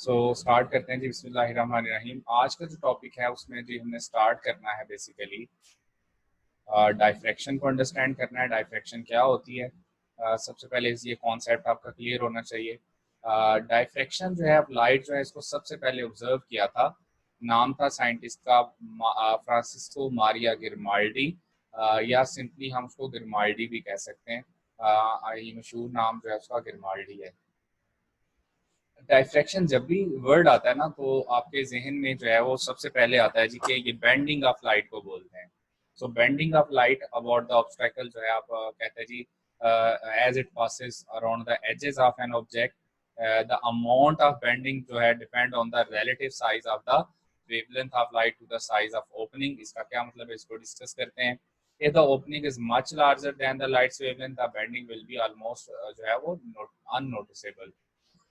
Start करते हैं जी। बिस्मिल्लाहिर्रहमानिर्रहीम। आज का जो टॉपिक है उसमें जी हमने स्टार्ट करना है बेसिकली डाइफ्रैक्शन को अंडरस्टैंड करना है। डाइफ्रैक्शन क्या होती है? सबसे पहले ये कॉन्सेप्ट आपका क्लियर होना चाहिए। डाइफ्रैक्शन जो है, लाइट जो है, इसको सबसे पहले ऑब्जर्व किया था, नाम था साइंटिस्ट का फ्रांसिस्को मारिया गिरमाल्डी, या सिंपली हम उसको गिरमाल्डी भी कह सकते हैं। ये मशहूर नाम जो है उसका गिरमाल्डी है। डाइफ्रैक्शन जब भी वर्ड आता है ना, तो आपके जहन में जो है वो सबसे पहले आता है जी कि ये बेंडिंग ऑफ लाइट को बोलते हैं। So bending of light about the obstacle जो है, आप कहते हैं जी, as it passes around the edges of an object, the amount of bending जो है depend on the relative size of the wavelength of light to the size of opening. इसका क्या मतलब है, इसको डिस्कस करते हैं। if the opening is much larger than the light's wavelength, the bending will be almost जो है वो unnoticeable।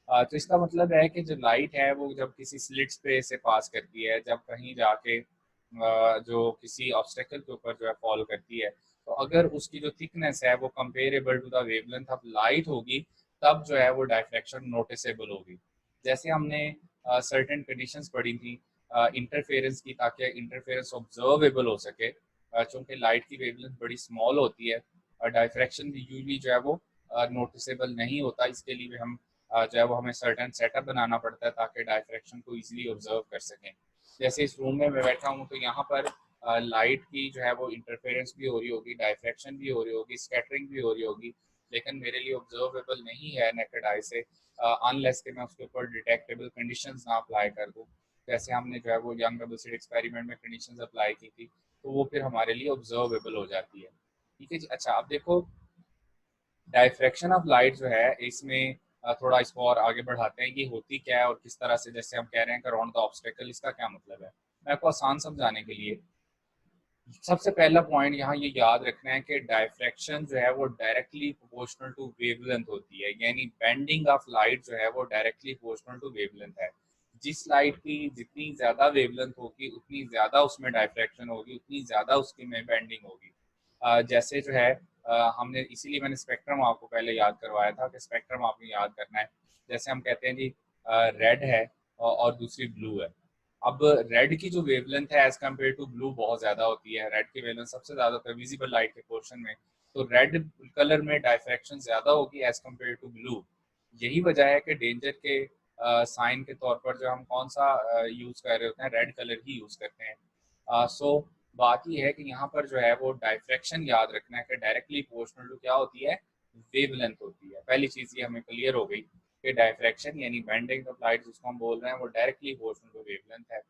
तो इसका मतलब है कि जो लाइट है वो जब किसी स्लिट्स पे से पास करती है, जब कहीं जाके जो किसी ऑब्स्टेकल के ऊपर जो है फॉल करती है, तो अगर उसकी जो थिकनेस है वो comparable to the wavelength of light होगी, तब जो है वो डायफ्रैक्शन नोटिसेबल होगी। जैसे हमने सर्टेन कंडीशंस पढ़ी थी इंटरफेरेंस की, ताकि इंटरफेरेंस ऑब्जर्वेबल हो सके। चूंकि लाइट की वेवलेंथ बड़ी स्मॉल होती है और डायफ्रैक्शन भी यूजली जो है वो नोटिसेबल नहीं होता। इसके लिए हम जो है वो हमें सर्टेन सेटअप बनाना पड़ता है ताकि डायफ्रैक्शन को इजीली ऑब्जर्व कर सकें। जैसे इस रूम में मैं बैठा हूँ, तो यहाँ पर लाइट की जो है वो इंटरफेरेंस भी हो रही होगी, डायफ्रैक्शन भी हो रही होगी, स्कैटरिंग भी हो रही होगी, लेकिन मेरे लिए ऑब्जर्वेबल नहीं है नेकेड आई से, अनलेस कि मैं उसके ऊपर डिटेक्टेबल कंडीशंस ना अप्लाई कर दूँ। जैसे हमने जो है वो यंग डबल स्लिट एक्सपेरिमेंट में कंडीशंस अप्लाई की थी, तो वो फिर हमारे लिए ऑब्जर्वेबल हो जाती है। ठीक है जी। अच्छा, अब देखो, डायफ्रैक्शन ऑफ लाइट जो है इसमें थोड़ा इसको और आगे बढ़ाते हैं कि होती क्या है और किस तरह से। जैसे हम कह रहे हैं कि अराउंड द ऑब्स्टेकल, इसका क्या मतलब है? मैं आपको आसान समझाने के लिए सबसे पहला पॉइंट यहाँ ये याद रखना है कि डायफ्रैक्शन जो है वो डायरेक्टली प्रोपोर्शनल टू वेवलेंथ होती है। यानी बेंडिंग ऑफ लाइट जो है वो डायरेक्टली प्रोपोर्शनल टू वेवलेंथ है। जिस लाइट की जितनी ज्यादा वेवलेंथ होगी, उतनी ज्यादा उसमें डायफ्रैक्शन होगी, उतनी ज्यादा उसकी में बेंडिंग होगी। जैसे जो है, हमने इसीलिए मैंने स्पेक्ट्रम आपको पहले याद करवाया था कि स्पेक्ट्रम आपको याद करना है। जैसे हम कहते हैं जी, रेड है और दूसरी ब्लू है। अब रेड की जो वेवलेंथ है एज कम्पेयर टू ब्लू बहुत ज्यादा होती है। रेड की वेवलेंथ सबसे ज्यादा होता है विजिबल लाइट के पोर्शन में। तो रेड कलर में डायफ्रैक्शन ज्यादा होगी एज कम्पेयर टू ब्लू। यही वजह है कि डेंजर के साइन के तौर पर जो हम कौन सा यूज कर रहे होते हैं, रेड कलर ही यूज करते हैं। सो बात ये है कि यहाँ पर जो है वो डायफ्रैक्शन याद रखना है कि डायरेक्टली प्रोपोर्शनल टू क्या होती है, वेवलेंथ होती है। पहली चीज ये हमें क्लियर हो गई कि डायफ्रैक्शन यानी बेंडिंग ऑफ लाइट जिसको हम बोल रहे हैं वो डायरेक्टली प्रोपोर्शनल टू वेवलेंथ है।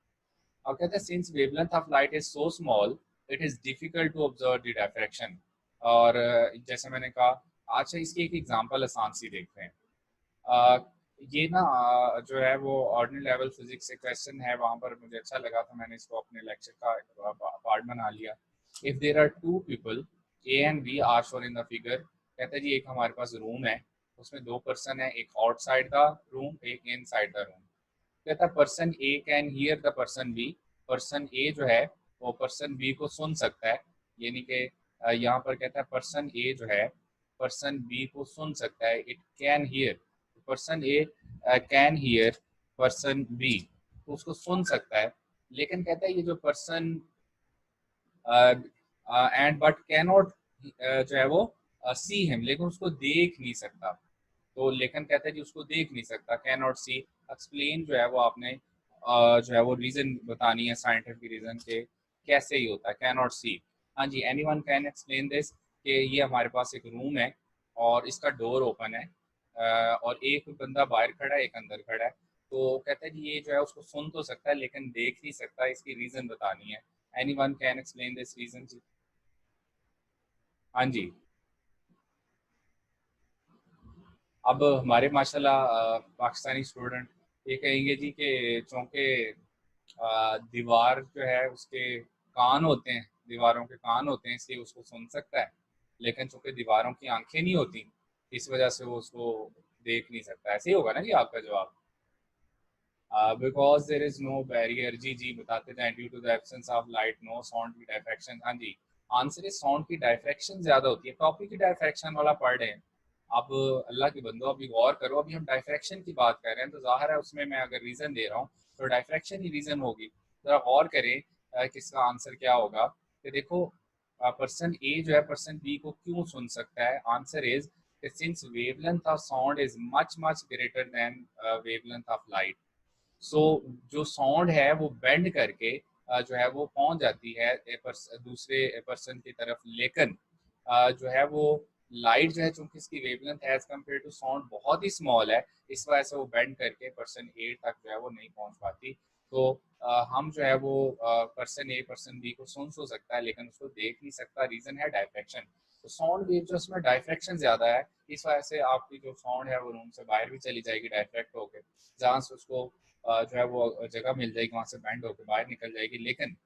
और कहते हैं since wavelength of light is so small, it is difficult to observe the diffraction. और जैसे मैंने कहा, अच्छा इसकी एक एग्जांपल आसान सी देखते हैं। अ, ये ना जो है वो ऑर्डिनरी लेवल फिजिक्स से क्वेश्चन है, वहां पर मुझे अच्छा लगा तो मैंने इसको अपने लेक्चर का पार्ट बना लिया। If there are two people, A and B are shown in the figure. कहते हैं जी एक हमारे पास रूम है, उसमें दो पर्सन है, एक आउटसाइड द रूम, एक इन साइड द रूम। कहता है person A can hear the person B. Person A जो है वो पर्सन बी को सुन सकता है। यानी कि यहाँ पर कहता है पर्सन ए जो है पर्सन बी को सुन सकता है। It can hear, person A can hear person B, तो उसको सुन सकता है। लेकिन कहता है ये जो पर्सन एंड बट कैनॉट जो है वो सी हिम, लेकिन उसको देख नहीं सकता। तो लेकिन कहते हैं कि उसको देख नहीं सकता, कैन नॉट सी। एक्सप्लेन जो है वो आपने जो है वो रीजन बतानी है, साइंटिफिक रीजन के कैसे ही होता है कैन नॉट सी। हाँ जी, anyone can explain this कि ये हमारे पास एक रूम है और इसका डोर ओपन है, और एक बंदा बाहर खड़ा है, एक अंदर खड़ा है। तो कहते हैं कि ये जो है उसको सुन तो सकता है लेकिन देख नहीं सकता, इसकी रीजन बतानी है। Anyone can explain this reason जी। हाँ जी। अब हमारे माशाल्लाह पाकिस्तानी स्टूडेंट ये कहेंगे जी कि चूँकि दीवार जो है उसके कान होते हैं, दीवारों के कान होते हैं, इसलिए उसको सुन सकता है। लेकिन चूँकि दीवारों की आंखें नहीं होती, इस वजह से वो उसको देख नहीं सकता। ऐसे ही होगा ना जी आपका जवाब? Because there is no barrier. जी जी बताते जाएं। Due to the absence of light no sound की डायफ्रैक्शन। हाँ जी, आंसर इज साउंड की डायफ्रैक्शन ज्यादा होती है। टॉपिक की डायफ्रैक्शन वाला पढ़ रहे हैं, अब अल्लाह के बंदो अभी गौर करो, अभी हम डायफ्रैक्शन की बात कर रहे हैं, तो जाहिर है उसमें मैं अगर रीज़न दे रहा हूँ तो डायफ्रैक्शन ही रीज़न होगी। ज़रा गौर करें कि इसका आंसर क्या होगा। कि देखो पर्सन ए जो है पर्सन बी को क्यों सुन सकता है, answer is since wavelength of sound is much much greater than wavelength of light. So जो साउंड है वो बेंड करके जो है वो पहुंच जाती है दूसरे पर्सन की तरफ, लेकिन जो है वो लाइट जो है चूंकि इसकी वेवलेंथ है एज कम्पेयर टू साउंड बहुत ही स्मॉल है, इस वजह से वो बेंड करके पर्सन ए तक जो है वो नहीं पहुंच पाती। तो हम जो है वो पर्सन ए पर्सन बी को सुन सकता है लेकिन उसको देख नहीं सकता, रीजन है डायफ्रैक्शन। तो साउंड वेव जो उसमें डायफ्रैक्शन ज्यादा है, इस वजह से आपकी जो साउंड है वो रूम से बाहर भी चली जाएगी डायफ्रैक्ट होकर, जहाँ से उसको जो है वो जगह मिल जाएगी, वहां से बेंड होकर बाहर निकल जाएगी। लेकिन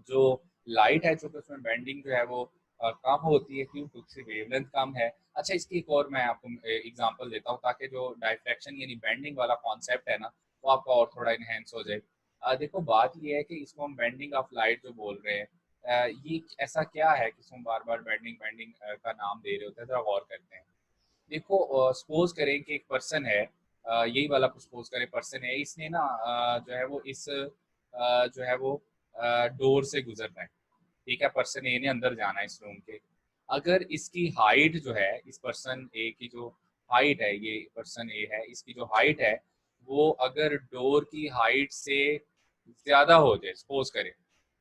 जो लाइट है चूंकि उसमें बेंडिंग जो है वो कम होती है, क्यों, क्योंकि उसकी वेवलेंथ कम है। अच्छा, इसकी एक और मैं आपको एग्जांपल देता हूँ ताकि जो डायफ्रैक्शन यानी बेंडिंग वाला कॉन्सेप्ट है ना वो आपका और थोड़ा इनहेंस हो जाए। देखो बात ये है कि इसको हम बेंडिंग ऑफ लाइट जो बोल रहे हैं, ये ऐसा क्या है कि हम बार बार बेंडिंग बेंडिंग का नाम दे रहे होते हैं, जरा गौर करते हैं। देखो सपोज करें कि एक पर्सन है, यही वाला सपोज करें पर्सन है, इसने ना जो है वो इस जो है वो डोर से गुजरना है। ठीक है, पर्सन ए ने अंदर जाना है इस रूम के। अगर इसकी हाइट जो है, इस पर्सन ए की जो हाइट है, ये पर्सन ए है, इसकी जो हाइट है वो अगर डोर की हाइट से ज्यादा हो जाए, सपोज करें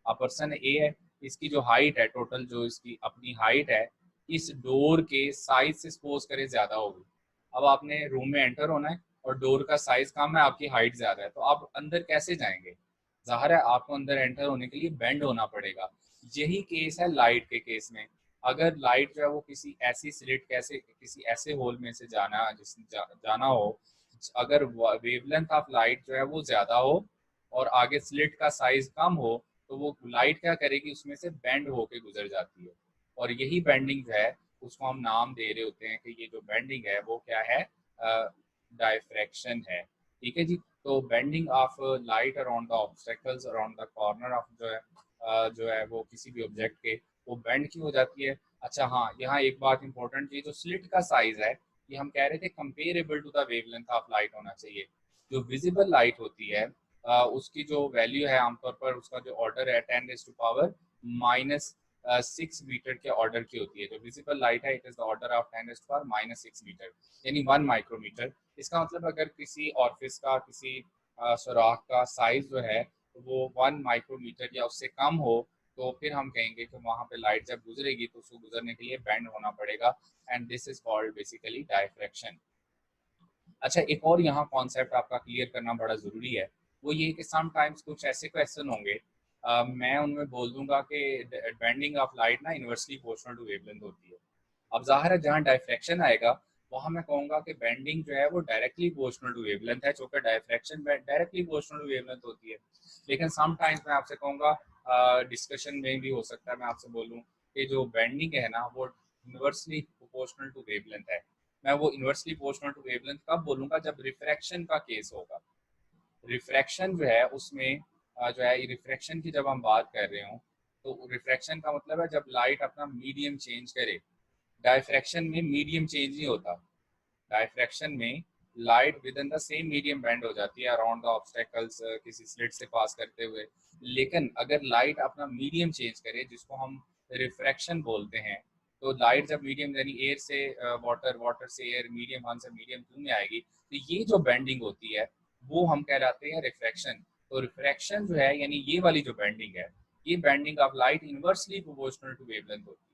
अब पर्सन ए है, इसकी जो हाइट है टोटल जो इसकी अपनी हाइट है इस डोर के साइज से सपोज करें ज्यादा होगी। अब आपने रूम में एंटर होना है और डोर का साइज कम है, आपकी हाइट ज्यादा है, तो आप अंदर कैसे जाएंगे? जाहिर है आपको अंदर एंटर होने के लिए बेंड होना पड़ेगा। यही केस है लाइट के केस में। अगर लाइट जो है वो किसी ऐसी स्लिट कैसे किसी ऐसे होल में से जाना हो, अगर वेवलेंथ ऑफ लाइट जो है वो ज्यादा हो और आगे स्लिट का साइज कम हो, तो वो लाइट क्या करेगी, उसमें से बेंड होके गुजर जाती है। और यही बेंडिंग जो है उसको हम नाम दे रहे होते हैं कि ये जो बेंडिंग है वो क्या है, डायफ्रैक्शन है। ठीक है जी। तो bending of light around the obstacles around the corner of जो है वो किसी भी ऑब्जेक्ट के, वो बेंड की हो जाती है। अच्छा हाँ, यहाँ एक बात इंपॉर्टेंट, ये जो स्लिट का साइज है ये हम कह रहे थे comparable to the wavelength of light होना चाहिए। जो विजिबल लाइट होती है उसकी जो वैल्यू है आमतौर पर उसका जो ऑर्डर है 10⁻⁻⁶मीटर के ऑर्डर की होती है। जो विजिबल लाइट है it is the order of 10⁻⁻�6 metre, यानी 1 माइक्रोमीटर। इसका मतलब अगर किसी ऑफिस का किसी सुराख का साइज जो है वो 1 माइक्रोमीटर या उससे कम हो, तो फिर हम कहेंगे कि वहां पे लाइट जब गुजरेगी तो उसको गुजरने के लिए बेंड होना पड़ेगा, and this is called basically diffraction. अच्छा, एक और यहाँ कॉन्सेप्ट आपका क्लियर करना बड़ा ज़रूरी है, वो ये कि समटाइम्स कुछ ऐसे क्वेश्चन होंगे, मैं उनमें बोल दूंगा कि बेंडिंग ऑफ लाइट ना इनवर्सली प्रोपोर्शनल टू वेवलेंथ होती है। अब जाहिर है जहाँ डायफ्रैक्शन आएगा वहाँ मैं कहूँगा कि बेंडिंग जो है वो डायरेक्टली प्रोपोर्शनल टू वेवलेंथ है, चूँकि diffraction directly proportional to wavelength होती है। लेकिन समटाइम्स मैं आपसे कहूँगा, डिस्कशन में भी हो सकता है मैं आपसे बोलूँ कि जो बेंडिंग है ना वो इनवर्सली प्रोपोर्शनल टू वेवलेंथ है। मैं वो इनवर्सली प्रोपोर्शनल टू वेवलेंथ कब बोलूंगा, जब रिफ्रैक्शन का केस होगा। रिफ्रैक्शन जो है उसमें जो है रिफ्रैक्शन की जब हम बात कर रहे हो, तो रिफ्रैक्शन का मतलब है जब लाइट अपना मीडियम चेंज करे। डायफ्रैक्शन में मीडियम चेंज नहीं होता। डायफ्रैक्शन में light with in the same medium bend हो जाती है अराउंड द ऑब्स्टेकल्स किसी स्लिट से पास करते हुए। लेकिन अगर लाइट अपना मीडियम चेंज करे जिसको हम रिफ्रैक्शन बोलते हैं, तो लाइट जब मीडियम यानी एयर से वाटर, वाटर से एयर, मीडियम वन से मीडियम टू में आएगी, तो ये जो बेंडिंग होती है वो हम कहलाते हैं रिफ्रैक्शन। तो रिफ्रैक्शन जो है यानी ये वाली जो बेंडिंग है, ये bending of light inversely proportional to wavelength होती है।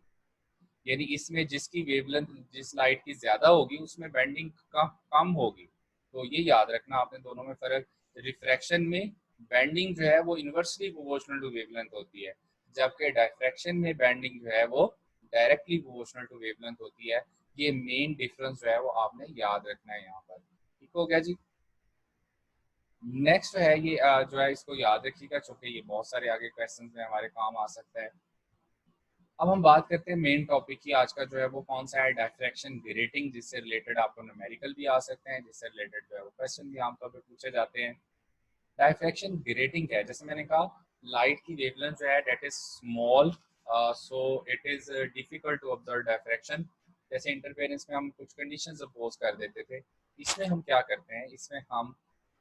यानी इसमें जिसकी वेवलेंथ जिस लाइट की ज्यादा होगी उसमें बेंडिंग कम होगी। तो ये याद रखना आपने दोनों में फर्क। रिफ्रैक्शन में बेंडिंग जो है वो इनवर्सली प्रोपोर्शनल टू वेवलेंथ होती है, जबकि डायफ्रैक्शन में बेंडिंग जो है वो डायरेक्टली प्रोपोर्शनल टू वेवलेंथ होती है। ये मेन डिफरेंस जो है वो आपने याद रखना है यहाँ पर। ठीक हो गया जी। नेक्स्ट जो है ये जो है इसको याद रखिएगा क्योंकि ये बहुत सारे आगे क्वेश्चंस में हमारे काम आ सकता है। अब हम बात करते हैं मेन टॉपिक की आज का जो है वो कौन सा है, डायफ्रैक्शन ग्रेटिंग, जिससे रिलेटेड आपको न्यूमेरिकल भी आ सकते हैं, जिससे रिलेटेड जो है वो क्वेश्चन भी आमतौर पर पूछे जाते हैं। डायफ्रैक्शन ग्रेटिंग क्या है? जैसे मैंने कहा लाइट की वेवलेंथ जो है that is small, so it is difficult to observe diffraction. जैसे इंटरफेरेंस में हम कुछ कंडीशंस अपोज कर देते थे। इसमें हम क्या करते हैं, इसमें हम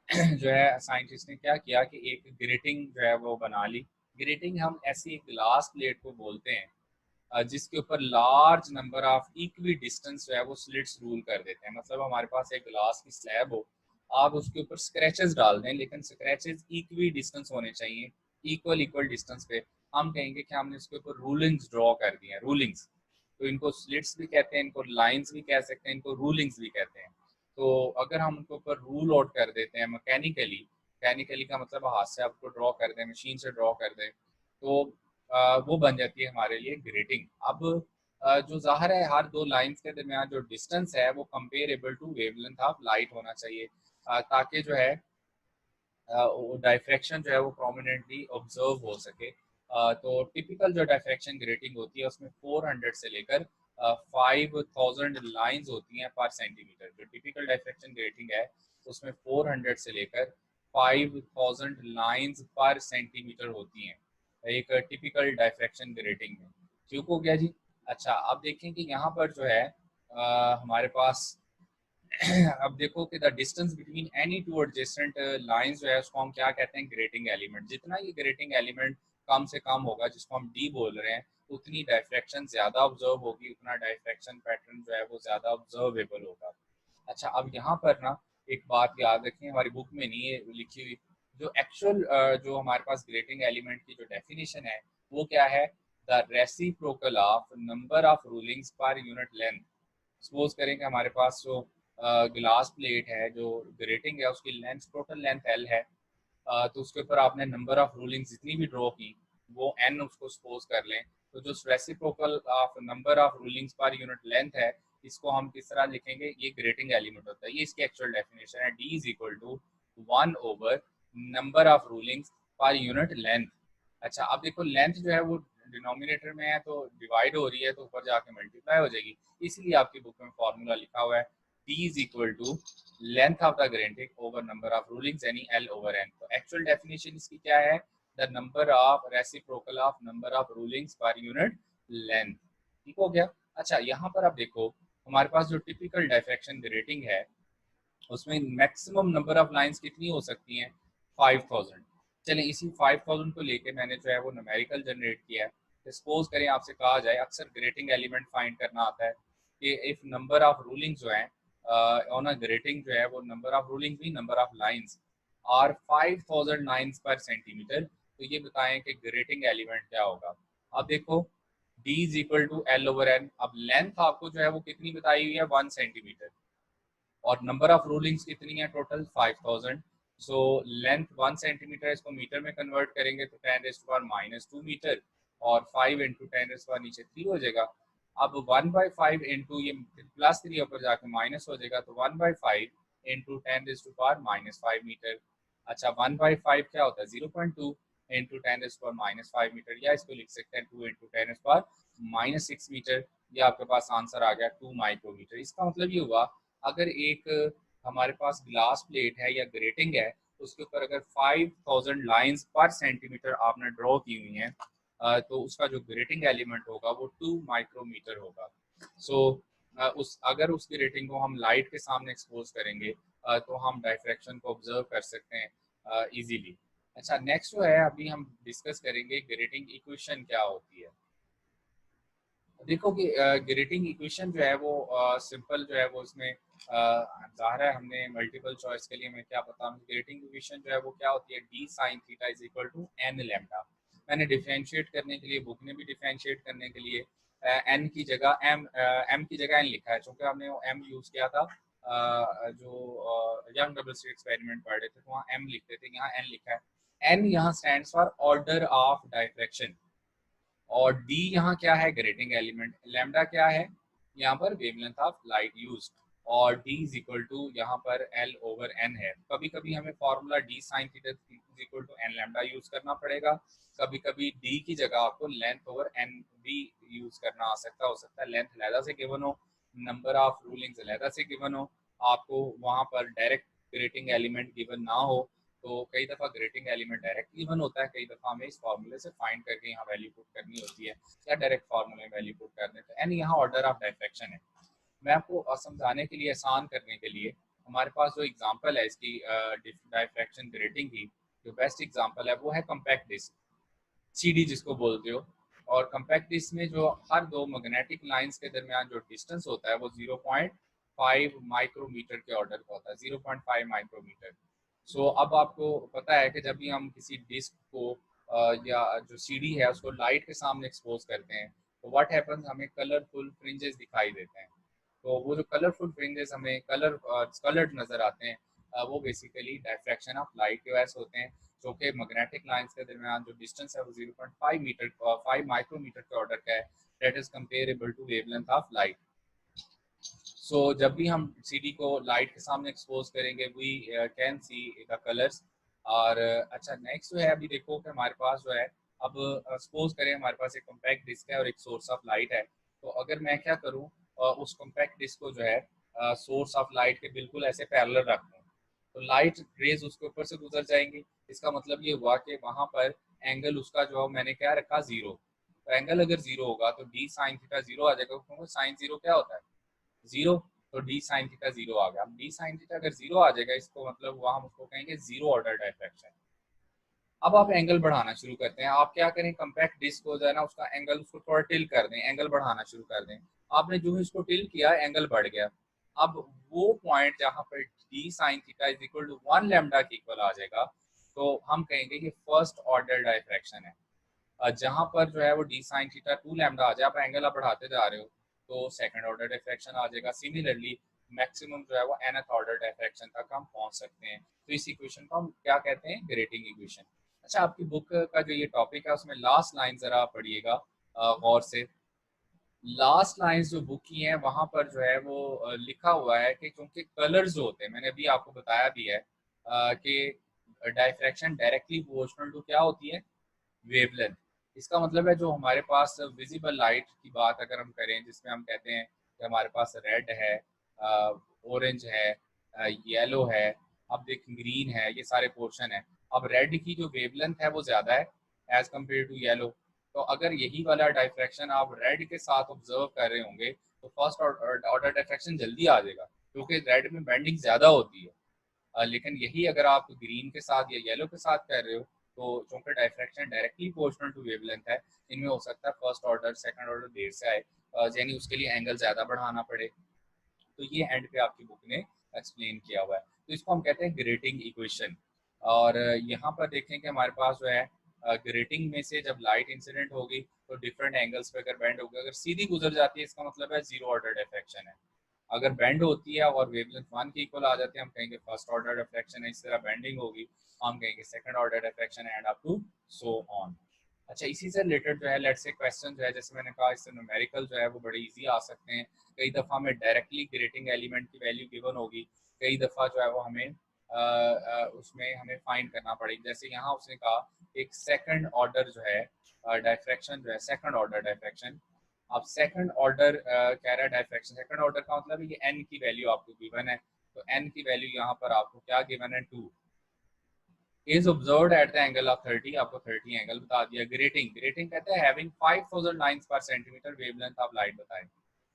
जो है साइंटिस्ट ने क्या किया कि एक ग्रेटिंग जो है वो बना ली। ग्रेटिंग हम ऐसी एक ग्लास प्लेट को बोलते हैं जिसके ऊपर large number of equi distance जो है वो स्लिट्स रूल कर देते हैं। मतलब हमारे पास एक ग्लास की स्लैब हो, आप उसके ऊपर स्क्रैचेस डाल दें, लेकिन स्क्रैचेस इक्वी डिस्टेंस होने चाहिए, इक्वल इक्वल डिस्टेंस पे। हम कहेंगे कि हमने उसके ऊपर रूलिंग्स ड्रॉ कर दी हैं, रूलिंग्स। तो इनको स्लिट्स भी कहते हैं, इनको लाइंस भी कह सकते हैं, इनको रूलिंग्स भी कहते हैं। तो अगर हम उनके ऊपर रूल आउट कर देते हैं मैकेनिकली, मैकेनिकली का मतलब हाथ से आपको ड्रॉ कर दें, मशीन से ड्रॉ कर दें, तो वो बन जाती है हमारे लिए ग्रेटिंग। अब जो ज़ाहिर है हर दो लाइंस के दरमियान जो डिस्टेंस है वो comparable to wavelength of light होना चाहिए, ताकि जो है डायफ्रैक्शन जो है वो प्रोमिनेंटली ऑब्जर्व हो सके। तो टिपिकल जो डायफ्रैक्शन ग्रेटिंग होती है उसमें 400 से लेकर 5000 लाइंस होती हैं पर सेंटीमीटर। जो टिपिकल डायफ्रैक्शन ग्रेटिंग है उसमें 400 से लेकर 5000 लाइंस पर सेंटीमीटर होती हैं एक टिपिकल डायफ्रैक्शन ग्रेटिंग में। ठीक हो गया जी। अच्छा, अब देखें कि यहाँ पर जो है हमारे पास अब देखो कि the distance between any two adjacent lines जो है उसको हम क्या कहते हैं, ग्रेटिंग एलिमेंट। जितना ये ग्रेटिंग एलिमेंट कम से कम होगा, जिसको हम डी बोल रहे हैं, उतनी डायफ्रैक्शन ज्यादा ऑब्जर्व होगी, उतना डायफ्रैक्शन पैटर्न जो है वो ज्यादा ऑब्जर्वेबल होगा। अच्छा, अब यहाँ पर ना एक बात याद रखें, हमारी बुक में नहीं है लिखी हुई, जो एक्चुअल जो हमारे पास ग्रेटिंग एलिमेंट की जो डेफिनेशन है वो क्या है, the reciprocal of number of rulings पर यूनिट लेंथ। सपोज करें कि हमारे पास जो ग्लास प्लेट है, जो ग्रेटिंग है, उसकी लेंथ, टोटल लेंथ एल है, तो उसके ऊपर आपने नंबर ऑफ रूलिंग्स जितनी भी ड्रॉ की वो एन उसको सपोज कर लें। तो जो reciprocal of number of rulings पर यूनिट लेंथ है, इसको हम किस तरह लिखेंगे, ये ग्रेटिंग एलिमेंट होता है। ये इसकी एक्चुअल डेफिनेशन है, d is equal to 1 number of rulings पर यूनिट लेंथ। अच्छा, अब देखो लेंथ जो है वो डिनोमिनेटर में है तो डिवाइड हो रही है, तो ऊपर जाके मल्टीप्लाई हो जाएगी, इसलिए आपकी बुक में फॉर्मूला लिखा हुआ है d is equal to length of the grating over number of rulings यानी l ओवर n। तो एक्चुअल डेफिनेशन इसकी क्या है, the number of reciprocal of number of rulings पर यूनिट लेंथ। ठीक हो गया। अच्छा, यहाँ पर आप देखो हमारे पास जो टिपिकल डायफ्रैक्शन ग्रेटिंग है उसमें मैक्सिमम नंबर ऑफ लाइंस कितनी हो सकती हैं, 5000। चलें, इसी 5000 को लेके मैंने जो है वो न्यूमेरिकल जनरेट किया है। सपोज करें आपसे कहा जाए, अक्सर ग्रेटिंग एलिमेंट फाइंड करना आता है कि इफ नंबर ऑफ रूलिंग जो है ऑन अ ग्रेटिंग जो है वो नंबर ऑफ रूलिंग भी नंबर ऑफ लाइंस और 5000 लाइंस पर सेंटीमीटर, तो ये बताएं कि ग्रेटिंग एलिमेंट क्या होगा। अब देखो d is equal to l over n. अब लेंथ आपको जो है वो कितनी बताई हुई है, 1 सेंटीमीटर, और नंबर ऑफ रूलिंग्स कितनी है, टोटल 5000। सो लेंथ 1 सेंटीमीटर, इसको मीटर में कन्वर्ट करेंगे तो 10⁻⁻2 मीटर, और 5 इंटू 10⁻, नीचे 3 हो जाएगा। अब 1/5 इंटू ये +3 ऊपर जाके माइनस हो जाएगा, तो 1/5 इंटू 10⁻⁻5 मीटर। अच्छा, 1/5 क्या होता है, 0.2 इंटू 10⁻⁻5 मीटर, या इसको लिख सकते हैं 2 इंटू 10⁻⁻6 मीटर। ये आपके पास आंसर आ गया 2 माइक्रोमीटर। इसका मतलब ये हुआ, अगर एक हमारे पास ग्लास प्लेट है या ग्रेटिंग है, उसके ऊपर अगर 5000 लाइंस पर सेंटीमीटर आपने ड्रॉ की हुई हैं, तो उसका जो ग्रेटिंग एलिमेंट होगा वो 2 माइक्रोमीटर होगा। सो उस अगर उस ग्रेटिंग को हम लाइट के सामने एक्सपोज करेंगे तो हम डायफ्रैक्शन को ऑब्जर्व कर सकते हैं इजीली। अच्छा, नेक्स्ट जो है अभी हम डिस्कस करेंगे ग्रेटिंग इक्वेशन क्या होती है। देखो कि ग्रेटिंग इक्वेशन जो है वो सिंपल जो है वो इसमें ज़ाहिर है हमने मल्टीपल चॉइस के लिए मैं क्या बताऊँ, ग्रेटिंग इक्वेशन जो है वो क्या होती है, d sine theta is equal to n lambda. मैंने डिफरेंशिएट करने के लिए, बुक ने भी डिफरेंशिएट करने के लिए एन की जगह एम की जगह एन लिखा है, चूँकि हमने वो एम यूज़ किया था जो यंग डबल स्लिट एक्सपेरिमेंट पढ़ रहे थे तो वहाँ एम लिखते थे, यहाँ एन लिखा है। एन यहाँ stands for order of diffraction, और डी यहाँ क्या है, ग्रेटिंग एलिमेंट। लैम्डा क्या है, यहाँ पर वेवलेंथ ऑफ लाइट यूज, और डी इज इक्वल टू यहाँ पर एल ओवर एन है। कभी कभी हमें formula d sine theta is equal to n lambda use करना पड़ेगा, कभी कभी डी की जगह आपको लेंथ ओवर एन भी यूज करना आ सकता, हो सकता है लेंथ अलहदा से गिवन हो, नंबर ऑफ रूलिंग्स अलहदा से गिवन हो, आपको वहाँ पर डायरेक्ट ग्रेटिंग एलिमेंट गिवन ना हो, तो कई दफ़ा ग्रेटिंग एलिमेंट डायरेक्टली वन होता है, कई दफ़ा हमें इस फार्मूले से फाइंड करके यहाँ वैल्यू पुट करनी होती है, या डायरेक्ट फार्मूले में वैल्यू पुट कर देते हैं। एंड यहाँ ऑर्डर ऑफ डायफ्रैक्शन है। मैं आपको समझाने के लिए, आसान करने के लिए, हमारे पास जो एग्जांपल है इसकी डायफ्रैक्शन ग्रेटिंग की, जो बेस्ट एग्जांपल है वो है कम्पैक्ट डिस्क, सीडी जिसको बोलते हो। और कम्पैक्ट डिस्क में जो हर दो मैग्नेटिक लाइंस के दरमियान जो डिस्टेंस होता है वो 0.5 माइक्रोमीटर के ऑर्डर का होता है, 0.5 माइक्रोमीटर। सो अब आपको पता है कि जब भी हम किसी डिस्क को या जो सीडी है उसको लाइट के सामने एक्सपोज करते हैं तो व्हाट हैपन्स, हमें कलरफुल फ्रिंजेस दिखाई देते हैं। तो वो जो कलरफुल फ्रिंजेस हमें कलर्ड नज़र आते हैं, वो बेसिकली डायफ्रैक्शन ऑफ लाइट के वजह से होते हैं, जो कि मैग्नेटिक लाइंस के दरमियान जो डिस्टेंस है वो 0.5 मीटर 5 माइक्रोमीटर के ऑर्डर का है, that is comparable to wavelength of light. So जब भी हम सीडी को लाइट के सामने एक्सपोज करेंगे we can see the colours. और अच्छा, नेक्स्ट जो है अभी देखो कि हमारे पास जो है, अब सपोज करें हमारे पास एक कॉम्पैक्ट डिस्क है और एक सोर्स ऑफ लाइट है। तो अगर मैं क्या करूँ, उस कॉम्पैक्ट डिस्क को जो है सोर्स ऑफ लाइट के बिल्कुल ऐसे पैरेलल रख दूँ, तो लाइट रेज उसके ऊपर से गुजर जाएंगी। इसका मतलब ये हुआ कि वहाँ पर एंगल उसका जो मैंने क्या रखा, जीरो। तो एंगल अगर जीरो होगा तो डी साइन थीटा जीरो आ जाएगा, क्योंकि साइन जीरो क्या होता है, जीरो। तो डी साइन थीटा जीरो आ गया। अब डी साइन थीटा अगर जीरो आ जाएगा, इसको मतलब हुआ, हम उसको कहेंगे जीरो ऑर्डर डायफ्रैक्शन। अब आप एंगल बढ़ाना शुरू करते हैं। आप क्या करें, कम्पैक्ट डिस्क हो जाए ना, उसका एंगल उसको थोड़ा टिल कर दें, एंगल बढ़ाना शुरू कर दें। आपने जो है इसको टिल किया, एंगल बढ़ गया। अब वो पॉइंट जहाँ पर d sine theta is equal to 1 lambda के इक्वल आ जाएगा, तो हम कहेंगे कि फर्स्ट ऑर्डर डायफ्रैक्शन है। जहाँ पर जो है वो डी साइन थीटा 2 लैम्डा आ जाए, आप एंगल आप बढ़ाते जा रहे हो, तो सेकंड ऑर्डर डिफ्रैक्शन आ जाएगा। सिमिलरली मैक्सिमम जो है वो nth ऑर्डर डिफ्रैक्शन तक हम पहुंच सकते हैं। तो इस इक्वेशन को हम क्या कहते हैं, ग्रेटिंग इक्वेशन। अच्छा, आपकी बुक का जो ये टॉपिक है उसमें लास्ट लाइन जरा पढ़िएगा गौर से। लास्ट लाइंस जो बुक की हैं वहां पर जो है वो लिखा हुआ है कि क्योंकि कलर्स जो होते हैं, मैंने अभी आपको बताया भी है कि डायफ्रैक्शन डायरेक्टली प्रोपोर्शनल टू क्या होती है, वेवलेंथ। इसका मतलब है जो हमारे पास विजिबल लाइट की बात अगर हम करें, जिसमें हम कहते हैं कि हमारे पास रेड है, ऑरेंज है, येलो है, अब देख ग्रीन है, ये सारे पोर्शन है। अब रेड की जो वेवलेंथ है वो ज़्यादा है एज कम्पेयर टू येलो। तो अगर यही वाला डायफ्रैक्शन आप रेड के साथ ऑब्जर्व कर रहे होंगे तो फर्स्ट ऑर्डर डायफ्रैक्शन जल्दी आ जाएगा, क्योंकि रेड में बेंडिंग ज़्यादा होती है। लेकिन यही अगर आप ग्रीन के साथ या येलो के साथ कर रहे हो, तो चूंकि diffraction directly proportional to wavelength है, इनमें हो सकता है फर्स्ट ऑर्डर सेकंड ऑर्डर देर से आए, यानी उसके लिए एंगल ज़्यादा बढ़ाना पड़े। तो ये एंड पे आपकी बुक ने एक्सप्लेन किया हुआ है। तो इसको हम कहते हैं ग्रेटिंग इक्वेशन। और यहाँ पर देखें कि हमारे पास जो है ग्रेटिंग में से जब लाइट इंसिडेंट होगी तो डिफरेंट एंगल्स पे अगर बेंड होगी, अगर सीधी गुजर जाती है इसका मतलब है जीरो ऑर्डर डिफ्रैक्शन है। अगर बेंड होती है और वेवलेंथ 1 के इक्वल आ जाती है, हम कहेंगे फर्स्ट ऑर्डर डिफ्रैक्शन है। इस तरह बेंडिंग होगी, हम कहेंगे second order diffraction and up to so on. अच्छा, इसी से रिलेटेड जो है लेट्स से क्वेश्चन जो है, जैसे मैंने कहा, इससे न्यूमेरिकल जो है वो बड़े इजी आ सकते हैं। कई दफ़ा हमें डायरेक्टली ग्रेटिंग एलिमेंट की वैल्यू गिवन होगी, कई दफ़ा जो है वो हमें उसमें हमें फाइंड करना पड़ेगी। जैसे यहाँ उसने कहा एक सेकंड ऑर्डर जो है डायफ्रैक्शन जो है, सेकंड ऑर्डर डायफ्रैक्शन। अब सेकंड ऑर्डर कह रहा है डायफ्रैक्शन, सेकंड ऑर्डर का मतलब है ये n की वैल्यू आपको गिवन है। तो n की वैल्यू यहाँ पर आपको क्या गिवन है, 2 is observed at the angle of 30, आपको 30 एंगल बता दिया। ग्रेटिंग, ग्रेटिंग कहते हैं हैविंग 5000 लाइंस पर सेंटीमीटर वेवलेंथ ऑफ लाइट बताएं।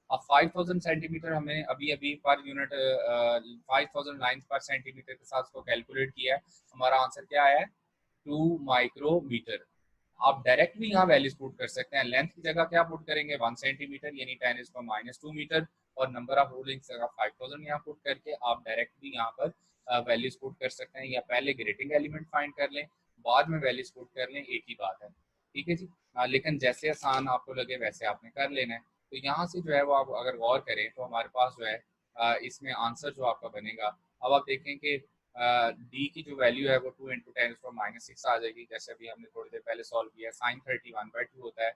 अब 5000 सेंटीमीटर हमने अभी अभी पर यूनिट 5000 लाइंस पर सेंटीमीटर के साथ उसको कैलकुलेट किया है। हमारा आंसर क्या आया है, 2 माइक्रोमीटर। आप डायरेक्ट भी यहाँ वैल्यूज पुट कर सकते हैं। लेंथ की जगह क्या पुट करेंगे, 1 सेंटीमीटर यानी 10⁻² मीटर, और नंबर ऑफ रूलिंग्स जगह 5000 यहाँ पुट करके आप डायरेक्ट भी यहाँ पर वैल्यूज पुट कर सकते हैं, या पहले ग्रेटिंग एलिमेंट फाइंड कर लें बाद में वैल्यूज पुट कर लें, एक ही बात है। ठीक है जी। लेकिन जैसे आसान आपको लगे वैसे आपने कर लेना है। तो यहाँ से जो है वो आप अगर गौर करें तो हमारे पास जो है इसमें आंसर जो आपका बनेगा, अब आप देखें कि डी की जो वैल्यू है वो 2 × 10⁻⁶ आ जाएगी, जैसे अभी हमने थोड़ी देर पहले सॉल्व किया। साइन 30 1/2 होता है,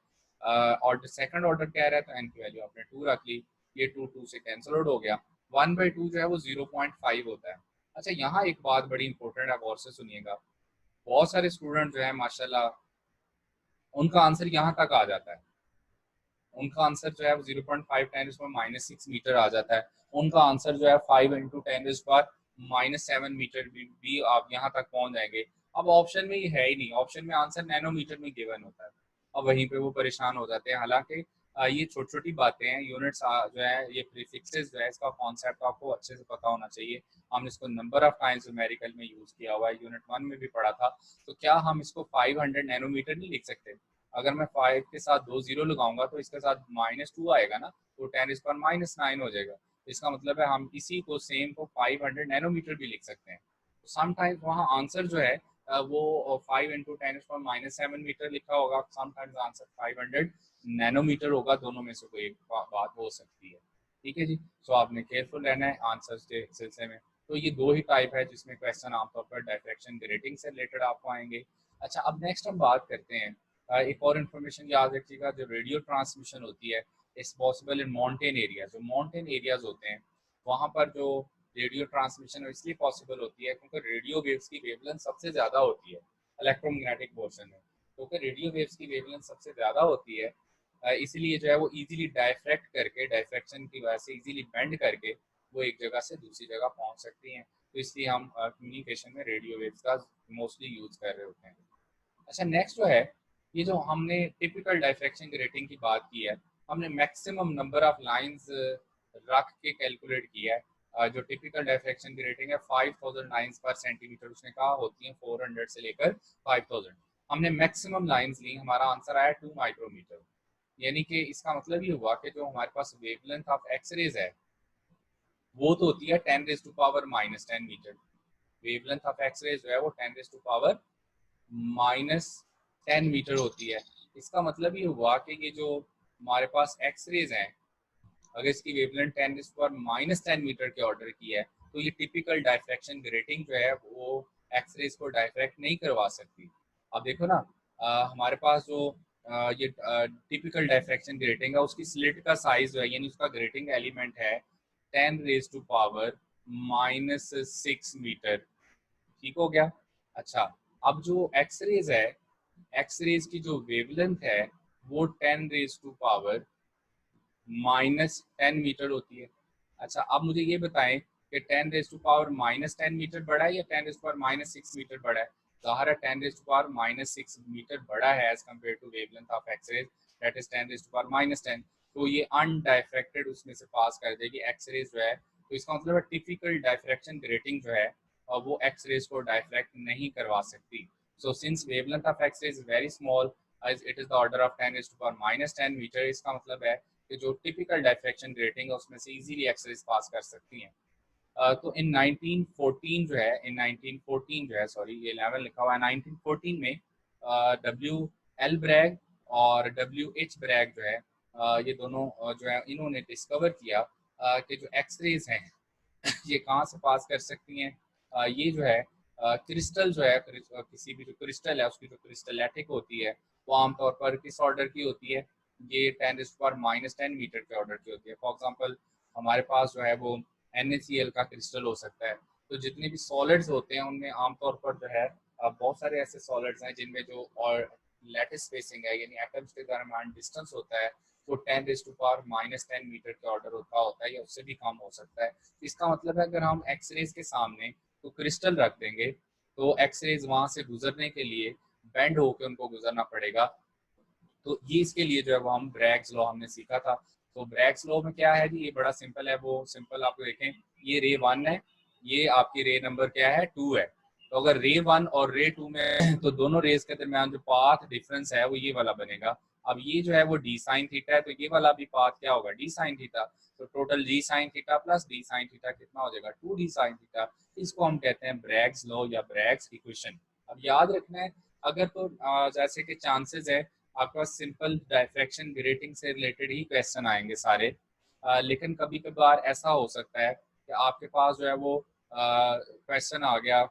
और सेकंड ऑर्डर कह रहा है तो एन की वैल्यू आपने 2 रख ली, ये 2 2 से कैंसिल आउट हो गया। 1/2 जो है वो 0.5 होता है। अच्छा, यहाँ एक बात बड़ी इंपॉर्टेंट है, गौर से सुनिएगा। बहुत सारे स्टूडेंट जो है माशाल्लाह उनका आंसर यहाँ तक आ जाता है, उनका आंसर जो है वो 0.5 10⁻⁶ मीटर आ जाता है। उनका आंसर जो है 5 × 10⁻⁴ -7 मीटर भी आप यहाँ तक पहुंच जाएंगे। अब ऑप्शन में ये है ही नहीं, ऑप्शन में आंसर नैनोमीटर में गिवन होता है। अब वहीं पे वो परेशान हो जाते हैं। हालांकि ये छोटी छोटी बातें हैं, यूनिट्स जो है, ये प्रीफिक्सेस जो है, इसका कॉन्सेप्ट आपको अच्छे से पता होना चाहिए। हमने इसको नंबर ऑफ टाइम्स न्यूमेरिकल में यूज किया हुआ है, यूनिट 1 में भी पढ़ा था। तो क्या हम इसको 500 नैनोमीटर नहीं लिख सकते? अगर मैं 5 के साथ 2 जीरो लगाऊंगा तो इसके साथ -2 आएगा ना, तो 10⁻⁹ हो जाएगा। इसका मतलब है हम इसी को सेम को 500 नैनोमीटर भी लिख सकते हैं। तो समटाइम्स वहाँ आंसर जो है वो 5 × 10⁻⁷ लिखा होगा, समटाइम्स आंसर 500 नैनोमीटर होगा। दोनों में से कोई एक बात हो सकती है। ठीक है जी। सो आपने केयरफुल रहना है आंसर्स के सिलसिले में। तो ये दो ही टाइप है जिसमें क्वेश्चन आमतौर पर डायफ्रैक्शन ग्रेटिंग से रिलेटेड आपको आएंगे। अच्छा, अब नेक्स्ट हम बात करते हैं, एक और इन्फॉर्मेशन याद रखिएगा, जो रेडियो ट्रांसमिशन होती है is possible in mountain area. जो माउंटेन एरियाज होते हैं वहाँ पर जो रेडियो ट्रांसमिशन इसलिए पॉसिबल होती है क्योंकि रेडियो वेव्स की वेवलेंथ सबसे ज़्यादा होती है इलेक्ट्रोमैग्नेटिक पोर्शन में। क्योंकि रेडियो वेव्स की वेवलेंथ सबसे ज़्यादा होती है, इसीलिए जो है वो इजीली डायफ्रैक्ट करके, डायफ्रैक्शन की वजह से इजीली बेंड करके वो एक जगह से दूसरी जगह पहुंच सकती हैं। तो इसलिए हम कम्युनिकेशन में रेडियो वेव्स का मोस्टली यूज़ कर रहे होते हैं। अच्छा, नेक्स्ट जो है, ये जो हमने टिपिकल डायफ्रैक्शन रेटिंग की बात की है, हमने मैक्सिमम नंबर ऑफ लाइंस रख के कैलकुलेट किया है। जो टिपिकल डायफ्रैक्शन की रेटिंग है 5000 लाइंस पर सेंटीमीटर, उसने कहा होती है 400 से लेकर 5000। हमने मैक्सिमम लाइंस ली, हमारा आंसर आया 2 माइक्रोमीटर। यानी कि इसका मतलब ये हुआ कि जो हमारे पास वेवलेंथ ऑफ एक्सरेज है वो तो होती है 10⁻⁻10 मीटर। वेवलेंथ ऑफ एक्सरेज जो है वो 10⁻⁻10 मीटर होती है। इसका मतलब ये हुआ कि ये जो हमारे पास एक्सरेज हैं, अगर इसकी वेवलेंथ 10⁻⁻10 मीटर के ऑर्डर की है तो ये टिपिकल डायफ्रैक्शन ग्रेटिंग जो है वो एक्सरेज को डायफ्रैक्ट नहीं करवा सकती। अब देखो ना, हमारे पास जो ये टिपिकल डायफ्रैक्शन ग्रेटिंग है उसकी स्लिट का साइज जो है, यानी उसका ग्रेटिंग एलिमेंट है 10⁻⁻6 मीटर। ठीक हो गया। अच्छा, अब जो एक्सरेज है, एक्सरेज की जो वेवलेंथ है वो 10⁻⁻10 मीटर होती है। अच्छा, अब मुझे ये बताएं कि 10⁻⁻10 मीटर बड़ा है या 10⁻⁻6 मीटर बड़ा है? ज़ाहिर है 10⁻⁻6 मीटर बड़ा है as compare to wavelength of x rays that is 10⁻⁻10। तो ये अनडायफ्रैक्टेड उसमें से पास कर देगी एक्सरेज जो है। तो इसका मतलब है टिपिकल डायफ्रैक्शन ग्रेटिंग जो है वो एक्सरेज को डायफ्रैक्ट नहीं करवा सकती। So since wavelength of x rays is very small, as it is the order of 10⁻⁻10 metre, इसका मतलब है कि जो टिपिकल डायफ्रैक्शन ग्रेटिंग है उसमें से इजीली एक्सरेज पास कर सकती हैं। तो इन 1914 जो है, इन 1914 जो है, सॉरी ये 11 लिखा हुआ है, 1914 में डब्ल्यू एल ब्रैग और डब्ल्यू एच ब्रैग जो है, ये दोनों जो है इन्होंने डिस्कवर किया कि जो एक्सरेज हैं ये कहाँ से पास कर सकती हैं। ये जो है क्रिस्टल जो है, किसी भी जो क्रिस्टल है उसकी जो क्रिस्टलेटिक होती है वो आमतौर पर किस ऑर्डर की होती है? ये 10⁻⁻10 मीटर के ऑर्डर की होती है। फॉर एग्जांपल हमारे पास जो है वो NaCl का क्रिस्टल हो सकता है। तो जितने भी सॉलिड्स होते हैं उनमें आमतौर पर जो है बहुत सारे ऐसे सॉलिड्स हैं जिनमें जो और लैटिस स्पेसिंग है, यानी एटम्स के दरमियान डिस्टेंस होता है, वो 10⁻⁻10 मीटर के ऑर्डर होता है या उससे भी कम हो सकता है। इसका मतलब है अगर हम एक्सरेज के सामने तो क्रिस्टल रख देंगे तो एक्सरेज वहां से गुजरने के लिए बेंड होकर उनको गुजरना पड़ेगा। तो ये इसके लिए जो है वो हम ब्रैग्स लॉ हमने सीखा था। तो ब्रैग्स लॉ में क्या है जी, ये बड़ा सिंपल है। वो सिंपल आपको देखें, ये रे 1 है, ये आपकी रे नंबर क्या है 2 है। तो अगर रे 1 और रे 2 में तो दोनों रेस के दरमियान जो पाथ डिफरेंस है वो ये वाला बनेगा। अब ये जो है वो डी साइन थीटा है, तो ये वाला भी पाथ क्या होगा, डी साइन थीटा। तो total D sine theta plus D sine theta कितना हो जाएगा, 2 डी साइन थीटा। इसको हम कहते हैं ब्रैग्स लॉ या ब्रैग्स इक्वेशन। अब याद रखना है, अगर तो जैसे कि चांसेस है आपके पास सिंपल डायफ्रैक्शन ग्रेटिंग से रिलेटेड ही क्वेश्चन आएंगे सारे, लेकिन कभी कभार ऐसा हो सकता है कि आपके पास जो है वो क्वेश्चन आ गया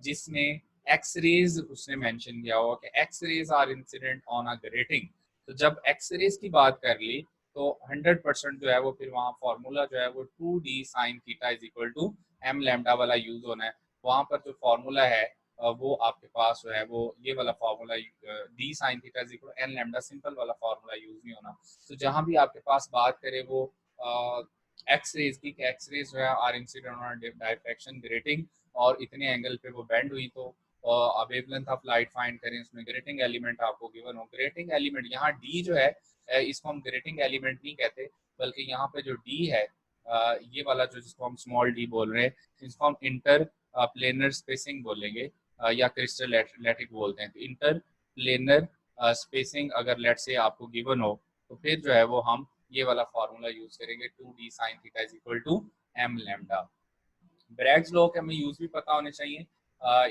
जिसमें एक्स रेज उसने मेंशन किया हुआ कि x rays are incident on a grating. तो जब एक्स रेज की बात कर ली तो 100% जो है वो फिर वहाँ फॉर्मूला जो है वो 2d sine theta is equal to m lambda वाला यूज होना है। वहाँ पर जो फॉर्मूला है वो आपके पास जो है वो ये वाला formula d sine theta is equal n lambda simple वाला फार्मूला यूज नहीं होना। तो जहाँ भी आपके पास बात करें वो एक्स रेज की, एक्स रेज जो है are incident on diffraction grating, और इतने एंगल पे वो बेंड हुई तो वेवलेंथ ऑफ लाइट फाइंड करें, उसमें ग्रेटिंग एलिमेंट आपको गिवन हो। ग्रेटिंग एलिमेंट यहाँ डी जो है इसको हम ग्रेटिंग एलिमेंट नहीं कहते, बल्कि यहाँ पे जो डी है ये वाला जो जिसको हम स्मॉल डी बोल रहे हैं, इसको हम इंटर प्लेनर स्पेसिंग बोलेंगे या क्रिस्टलेटिक बोलते हैं। तो इंटर प्लेनर स्पेसिंग अगर लेट से आपको गिवन हो तो फिर जो है वो हम ये वाला फार्मूला यूज करेंगे 2d sin theta is equal to m lambda. Bragg's law के हमें यूज भी पता होने चाहिए।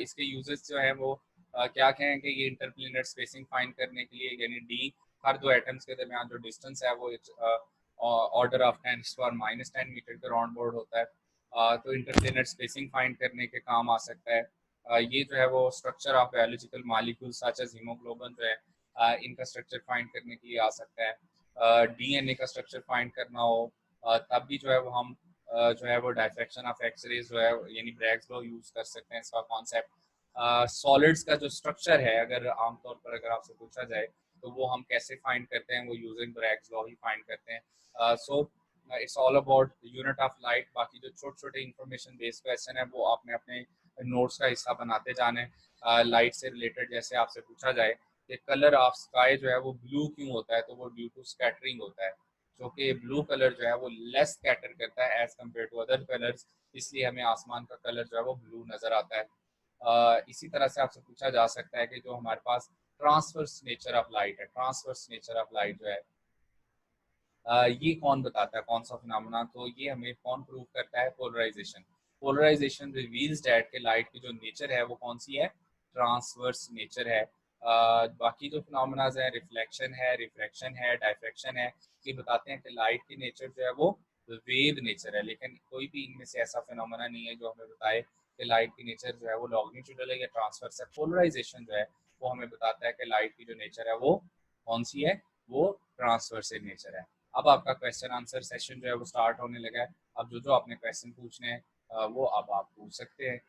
इसके यूजेस जो है वो क्या क्या है कि ये इंटरप्लेनर स्पेसिंग फाइंड करने के लिए, यानी डी हर दो एटम्स के दरमियान जो डिस्टेंस है वो ऑर्डर ऑफ 10⁻⁻10 मीटर के राउंड बोर्ड होता है। तो इंटरप्लेनर स्पेसिंग फाइंड करने के काम आ सकता है। ये जो है वो structure of biological molecule such as haemoglobin जो है इनका स्ट्रक्चर फाइंड करने के लिए आ सकता है। डीएनए का स्ट्रक्चर फाइंड करना हो तब भी जो है वो हम जो है वो डायफ्रैक्शन ऑफ एक्स रेज जो है यानी ब्रैग्स लॉ यूज कर सकते हैं इसका कॉन्सेप्ट। सॉलिड्स का जो स्ट्रक्चर है अगर आमतौर पर अगर आपसे पूछा जाए तो वो हम कैसे फाइंड करते हैं, वो यूजिंग ब्रैग्स लॉ ही फाइंड करते हैं। So it's all about unit of light. बाकी जो छोटे छोटे इंफॉर्मेशन बेस्ड क्वेश्चन है वो आपने अपने नोट्स का हिस्सा बनाते जाने। लाइट से रिलेटेड जैसे आपसे पूछा जाए कि कलर ऑफ स्काई जो है वो ब्लू क्यों होता है, तो वो ड्यू टू स्कैटरिंग होता है, जो कि ब्लू कलर जो है वो लेस स्कैटर करता है as compare to other colours, इसलिए हमें आसमान का कलर जो है वो ब्लू नजर आता है। इसी तरह से आपसे पूछा जा सकता है कि जो हमारे पास ट्रांसवर्स नेचर ऑफ लाइट है, ट्रांसवर्स नेचर ऑफ लाइट जो है ये कौन बताता है, कौन सा फिनोमेना, तो ये हमें कौन प्रूव करता है, पोलराइजेशन। पोलराइजेशन रिवील्स दैट के लाइट की जो नेचर है वो कौन सी है, ट्रांसवर्स नेचर है। बाकी जो फिनोमेनाज है, रिफ्लेक्शन है, रिफ्रैक्शन है, डायफ्रैक्शन है, ये बताते हैं कि लाइट की नेचर जो है वो वेव नेचर है, लेकिन कोई भी इनमें से ऐसा फिनोमेना नहीं है जो हमें बताए कि लाइट की नेचर जो है वो लॉन्गिट्यूडल है या ट्रांसवर्स है। पोलराइजेशन जो है वो हमें बताता है कि लाइट की जो नेचर है वो कौन सी है, वो ट्रांसवर्स नेचर है। अब आपका क्वेश्चन आंसर सेशन जो है वो स्टार्ट होने लगा है। अब जो जो आपने क्वेश्चन पूछने हैं वो अब आप पूछ सकते हैं।